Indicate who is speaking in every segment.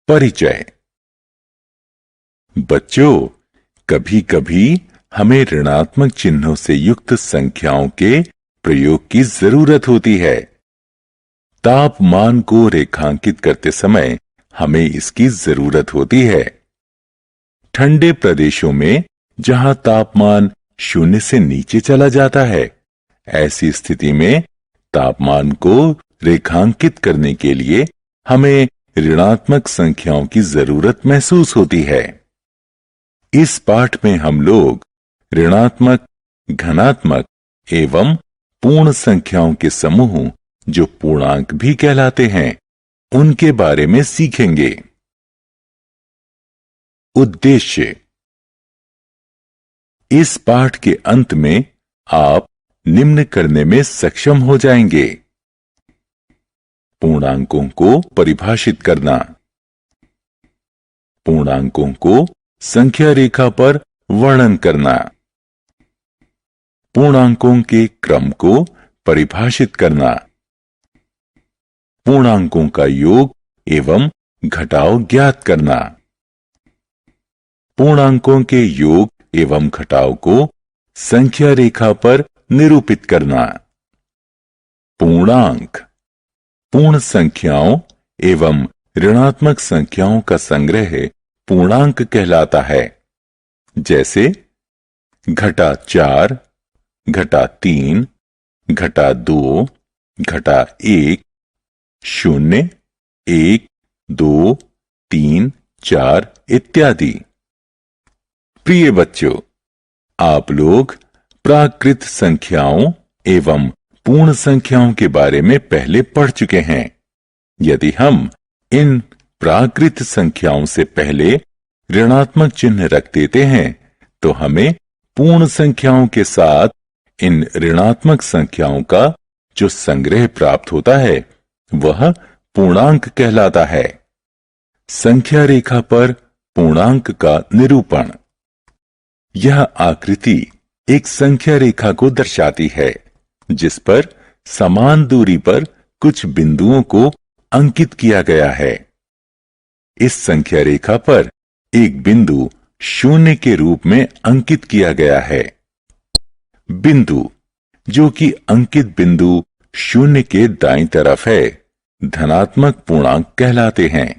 Speaker 1: परिचय। बच्चों, कभी कभी हमें ऋणात्मक चिन्हों से युक्त संख्याओं के प्रयोग की जरूरत होती है। तापमान को रेखांकित करते समय हमें इसकी जरूरत होती है। ठंडे प्रदेशों में जहां तापमान 0 से नीचे चला जाता है, ऐसी स्थिति में तापमान को रेखांकित करने के लिए हमें ऋणात्मक संख्याओं की जरूरत महसूस होती है। इस पाठ में हम लोग ऋणात्मक, धनात्मक एवं पूर्ण संख्याओं के समूह, जो पूर्णांक भी कहलाते हैं, उनके बारे में सीखेंगे। उद्देश्य। इस पाठ के अंत में आप निम्न करने में सक्षम हो जाएंगे। पूर्णांकों को परिभाषित करना, पूर्णांकों को संख्या रेखा पर वर्णन करना, पूर्णांकों के क्रम को परिभाषित करना, पूर्णांकों का योग एवं घटाव ज्ञात करना, पूर्णांकों के योग एवं घटाव को संख्या रेखा पर निरूपित करना। पूर्णांक पूर्ण संख्याओं एवं ऋणात्मक संख्याओं का संग्रह पूर्णांक कहलाता है। जैसे घटा 4, घटा 3, घटा 2, घटा 1, 0, 1, 2, 3, 4 इत्यादि। प्रिय बच्चों, आप लोग प्राकृत संख्याओं एवं पूर्ण संख्याओं के बारे में पहले पढ़ चुके हैं। यदि हम इन प्राकृत संख्याओं से पहले ऋणात्मक चिन्ह रख देते हैं, तो हमें पूर्ण संख्याओं के साथ इन ऋणात्मक संख्याओं का जो संग्रह प्राप्त होता है, वह पूर्णांक कहलाता है। संख्या रेखा पर पूर्णांक का निरूपण। यह आकृति एक संख्या रेखा को दर्शाती है, जिस पर समान दूरी पर कुछ बिंदुओं को अंकित किया गया है। इस संख्या रेखा पर एक बिंदु 0 के रूप में अंकित किया गया है। बिंदु जो कि अंकित बिंदु 0 के दाईं तरफ है, धनात्मक पूर्णांक कहलाते हैं।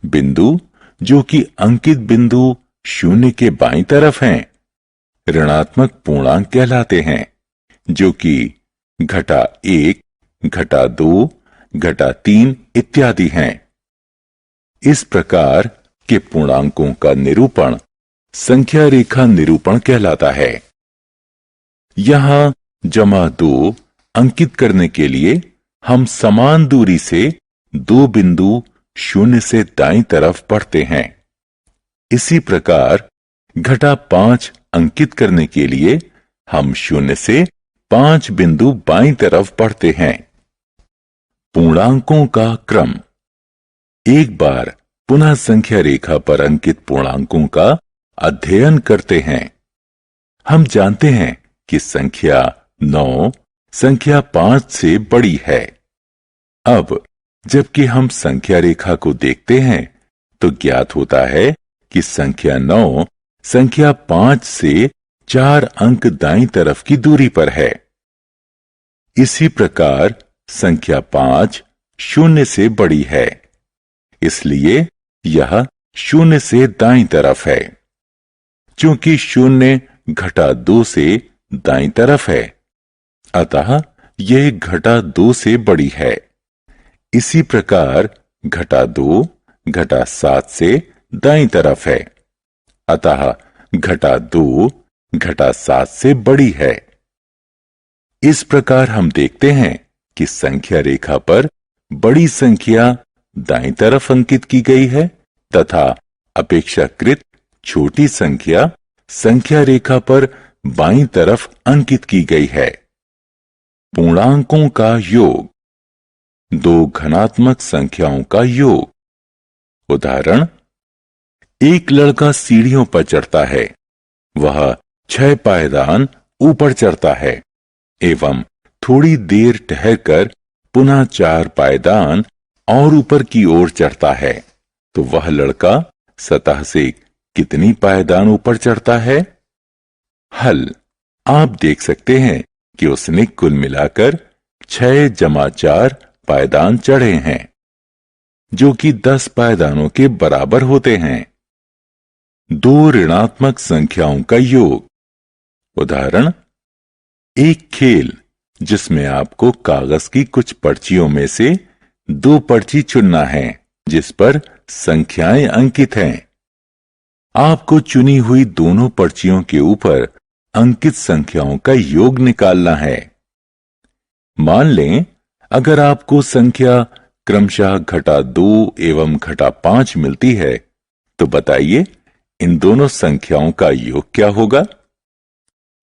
Speaker 1: बिंदु जो कि अंकित बिंदु 0 के बाईं तरफ हैं, ऋणात्मक पूर्णांक कहलाते हैं, जो कि घटा 1, घटा 2, घटा 3 इत्यादि हैं। इस प्रकार के पूर्णांकों का निरूपण संख्या रेखा निरूपण कहलाता है। यहां ×2 अंकित करने के लिए हम समान दूरी से दो बिंदु 0 से दाईं तरफ बढ़ते हैं। इसी प्रकार घटा 5 अंकित करने के लिए हम 0 से 5 बिंदु बाईं तरफ बढ़ते हैं। पूर्णांकों का क्रम। एक बार पुनः संख्या रेखा पर अंकित पूर्णांकों का अध्ययन करते हैं। हम जानते हैं कि संख्या 9 संख्या 5 से बड़ी है। अब जबकि हम संख्या रेखा को देखते हैं, तो ज्ञात होता है कि संख्या 9 संख्या 5 से 4 अंक दाईं तरफ की दूरी पर है। इसी प्रकार संख्या 5 0 से बड़ी है, इसलिए यह 0 से दाईं तरफ है। चूंकि 0 घटा 2 से दाईं तरफ है, अतः यह घटा 2 से बड़ी है। इसी प्रकार घटा 2 घटा 7 से दाईं तरफ है, अतः घटा 2 घटा 7 से बड़ी है। इस प्रकार हम देखते हैं कि संख्या रेखा पर बड़ी संख्या दाईं तरफ अंकित की गई है तथा अपेक्षाकृत छोटी संख्या संख्या रेखा पर बाईं तरफ अंकित की गई है। पूर्णांकों का योग। दो धनात्मक संख्याओं का योग। उदाहरण, एक लड़का सीढ़ियों पर चढ़ता है। वह 6 पायदान ऊपर चढ़ता है एवं थोड़ी देर ठहरकर पुनः 4 पायदान और ऊपर की ओर चढ़ता है। तो वह लड़का सतह से कितनी पायदान ऊपर चढ़ता है? हल, आप देख सकते हैं कि उसने कुल मिलाकर 6 जमा 4 पायदान चढ़े हैं, जो कि 10 पायदानों के बराबर होते हैं। दो ऋणात्मक संख्याओं का योग। उदाहरण, एक खेल जिसमें आपको कागज की कुछ पर्चियों में से 2 पर्ची चुनना है जिस पर संख्याएं अंकित हैं। आपको चुनी हुई दोनों पर्चियों के ऊपर अंकित संख्याओं का योग निकालना है। मान लें अगर आपको संख्या क्रमशः -2 एवं -5 मिलती है, तो बताइए इन दोनों संख्याओं का योग क्या होगा?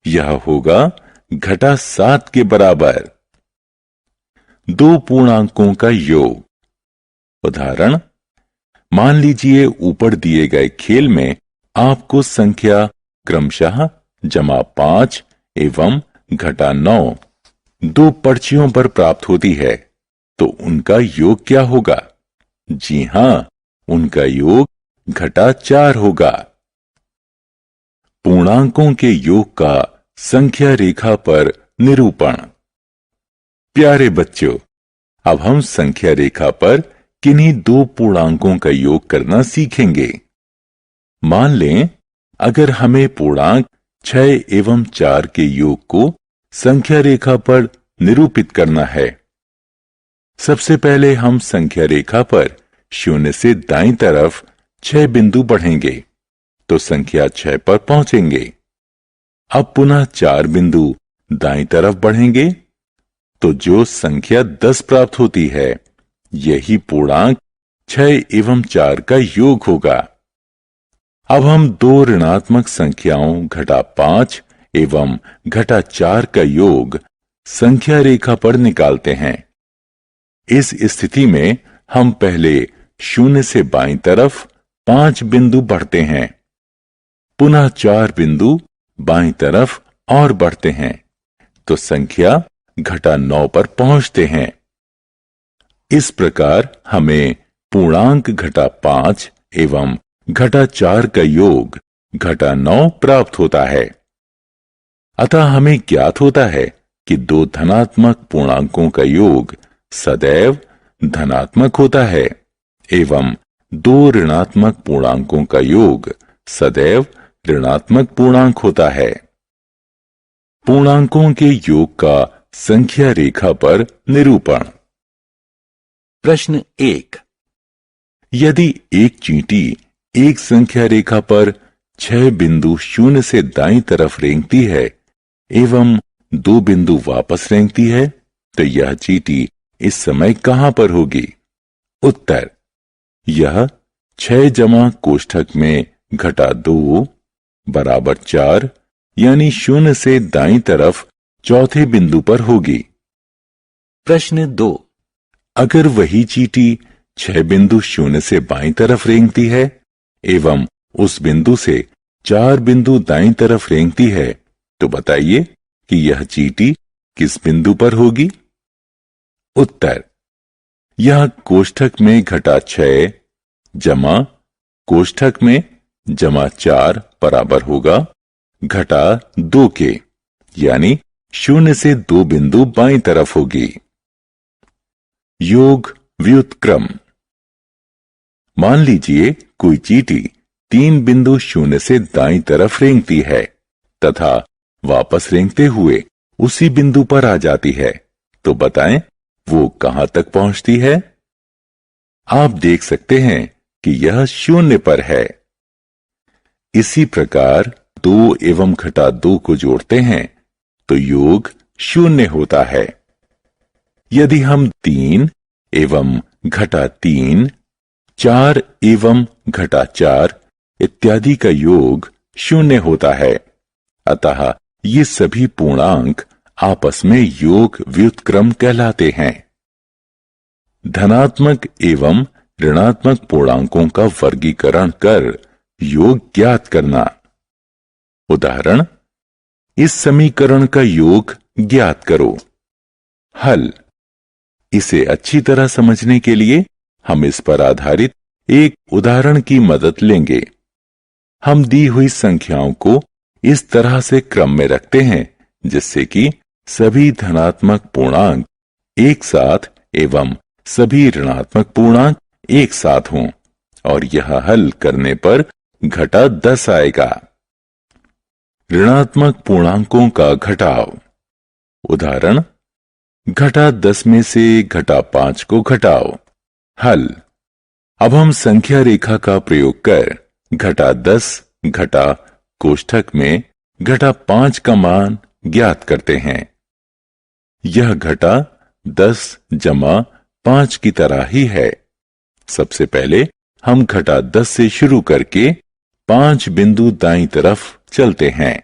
Speaker 1: यह होगा -7 के बराबर। दो पूर्णांकों का योग। उदाहरण, मान लीजिए ऊपर दिए गए खेल में आपको संख्या क्रमशः -5 एवं -9 2 पर्चियों पर प्राप्त होती है, तो उनका योग क्या होगा? जी हां, उनका योग -4 होगा। पूर्णांकों के योग का संख्या रेखा पर निरूपण। प्यारे बच्चों, अब हम संख्या रेखा पर किन्हीं 2 पूर्णांकों का योग करना सीखेंगे। मान लें अगर हमें पूर्णांक 6 एवं 4 के योग को संख्या रेखा पर निरूपित करना है। सबसे पहले हम संख्या रेखा पर 0 से दाईं तरफ 6 बिंदु बढ़ेंगे तो संख्या 6 पर पहुंचेंगे। अब पुनः 4 बिंदु दाईं तरफ बढ़ेंगे तो जो संख्या 10 प्राप्त होती है, यही पूर्णांक 6 एवं 4 का योग होगा। अब हम 2 ऋणात्मक संख्याओं -5 एवं -4 का योग संख्या रेखा पर निकालते हैं। इस स्थिति में हम पहले 0 से बाईं तरफ 5 बिंदु बढ़ते हैं, पुनः 4 बिंदु बाईं तरफ और बढ़ते हैं तो संख्या -9 पर पहुंचते हैं। इस प्रकार हमें पूर्णांक -5 एवं -4 का योग -9 प्राप्त होता है। अतः हमें ज्ञात होता है कि 2 धनात्मक पूर्णांकों का योग सदैव धनात्मक होता है एवं 2 ऋणात्मक पूर्णांकों का योग सदैव ऋणात्मक पूर्णांक होता है। पूर्णांकों के योग का संख्या रेखा पर निरूपण। प्रश्न 1। यदि एक चींटी एक संख्या रेखा पर 6 बिंदु 0 से दाईं तरफ रेंगती है एवं 2 बिंदु वापस रेंगती है, तो यह चींटी इस समय कहां पर होगी? उत्तर, यह 6 जमा कोष्ठक में -2 बराबर 4 यानी 0 से दाईं तरफ चौथे बिंदु पर होगी। प्रश्न 2। अगर वही चींटी 6 बिंदु 0 से बाईं तरफ रेंगती है एवं उस बिंदु से 4 बिंदु दाईं तरफ रेंगती है, तो बताइए कि यह चींटी किस बिंदु पर होगी? उत्तर, यह कोष्ठक में -6 जमा कोष्ठक में -4 बराबर होगा -2 के, यानी 0 से 2 बिंदु बाईं तरफ होगी। योग व्युत्क्रम। मान लीजिए कोई चींटी 3 बिंदु 0 से दाईं तरफ रेंगती है तथा वापस रेंगते हुए उसी बिंदु पर आ जाती है, तो बताएं वो कहां तक पहुंचती है? आप देख सकते हैं कि यह 0 पर है। इसी प्रकार 2 एवं -2 को जोड़ते हैं तो योग 0 होता है। यदि हम 3 एवं -3, 4 एवं -4 इत्यादि का योग 0 होता है, अतः ये सभी पूर्णांक आपस में योग व्युत्क्रम कहलाते हैं। धनात्मक एवं ऋणात्मक पूर्णांकों का वर्गीकरण कर योग ज्ञात करना। उदाहरण, इस समीकरण का योग ज्ञात करो। हल। इसे अच्छी तरह समझने के लिए हम इस पर आधारित एक उदाहरण की मदद लेंगे। हम दी हुई संख्याओं को इस तरह से क्रम में रखते हैं जिससे कि सभी धनात्मक पूर्णांक एक साथ एवं सभी ऋणात्मक पूर्णांक एक साथ हों और यह हल करने पर घटा 10 आएगा। ऋणात्मक पूर्णांकों का घटाव। उदाहरण, घटा 10 में से घटा 5 को घटाओ। हल। अब हम संख्या रेखा का प्रयोग कर घटा 10 घटा कोष्ठक में घटा 5 का मान ज्ञात करते हैं। यह घटा 10 जमा 5 की तरह ही है। सबसे पहले हम घटा 10 से शुरू करके 5 बिंदु दाईं तरफ चलते हैं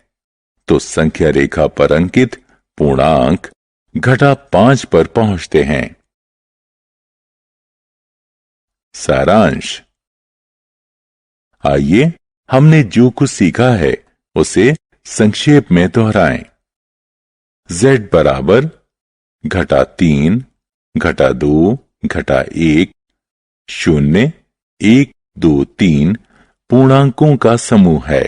Speaker 1: तो संख्या रेखा पर अंकित पूर्णांक घटा 5 पर पहुंचते हैं। सारांश। आइए हमने जो कुछ सीखा है उसे संक्षेप में दोहराएं। z बराबर घटा 3 घटा 2 घटा 1 0 1 2 3 पूर्णांकों का समूह है।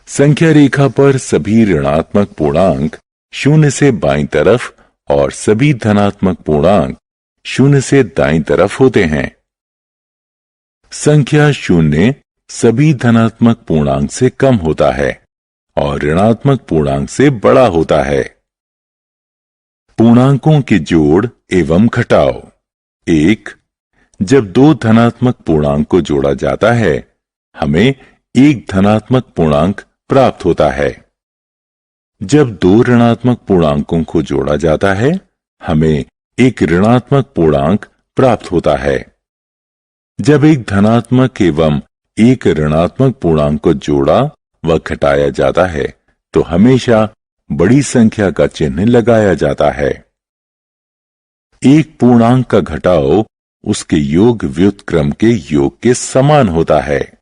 Speaker 1: संख्या रेखा पर सभी ऋणात्मक पूर्णांक 0 से बाईं तरफ और सभी धनात्मक पूर्णांक 0 से दाईं तरफ होते हैं। संख्या 0 सभी धनात्मक पूर्णांक से कम होता है और ऋणात्मक पूर्णांक से बड़ा होता है। पूर्णांकों के जोड़ एवं घटाव। 1. जब दो धनात्मक पूर्णांक को जोड़ा जाता है हमें एक धनात्मक पूर्णांक प्राप्त होता है। जब दो ऋणात्मक पूर्णांकों को जोड़ा जाता है हमें एक ऋणात्मक पूर्णांक प्राप्त होता है। जब एक धनात्मक एवं एक ऋणात्मक पूर्णांक को जोड़ा व घटाया जाता है तो हमेशा बड़ी संख्या का चिन्ह लगाया जाता है। एक पूर्णांक का घटाव उसके योग व्युत्क्रम के योग के समान होता है।